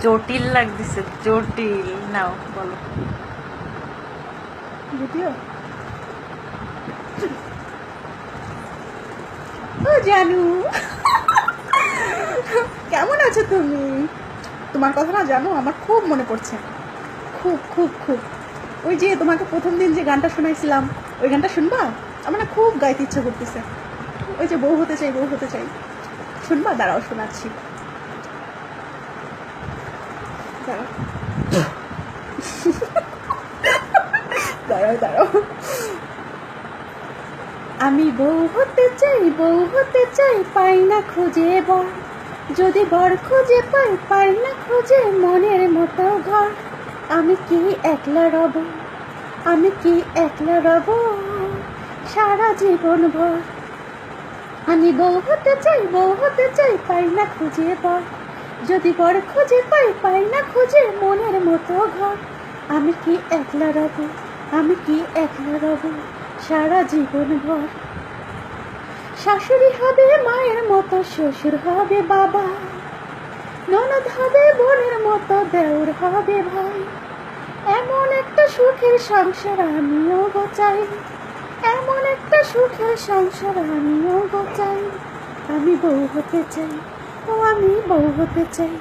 জটিল লাগতেছে, জটিল। নাও বলো। ভিডিও ও জানু, কেমন আছো তুমি? তোমার কথা না জানো, আমার খুব মনে পড়ছে, খুব খুব খুব। ওই যে তোমাকে প্রথম দিন যে গানটা শোনাইছিলাম, ওই গানটা শুনবা? আমার না খুব গাইতে ইচ্ছা করতেছে। ওই যে বউ হতে চাই, বউ হতে চাই। শুনবা? দাঁড়াও, শোনাচ্ছি। দাঁড়াও দাঁড়াও দাঁড়াও। আমি বউ হতে চাই, বউ হতে চাই, পাই না খুঁজে বর। যদি বর খুঁজে পাই, পাই না খুঁজে মনের মতো ঘর। আমি কি একলা রব, আমি কি একলা রব সারা জীবন ভর। আমি বউ হতে চাই, বউ হতে চাই, পাই না খুঁজে বর। যদি বর খুঁজে পাই, পাই না খুঁজে মনের মতো ঘর। আমি কি একলা রব, আমি কি একলা রব সারা জীবন ভর। শাশুড়ি হবে মায়ের মতো, শ্বশুর হবে বাবা, ননদ হবে বোনের মতো, দেওর হবে ভাই। এমন একটা সুখের সংসার আমিও গো চাই, এমন একটা সুখের সংসার আমিও গো চাই। আমি বউ হতে চাই, ও আমি বউ হতে চাই,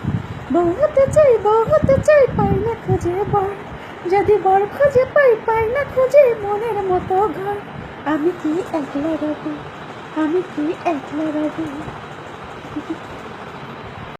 বউ হতে চাই, বউ হতে চাই, পাই না খুঁজে বর। যদি বর খুঁজে পাই, পাই না খুঁজে মনের মতো ঘর। আমি কি একলা রব, আমি কি একলা রব।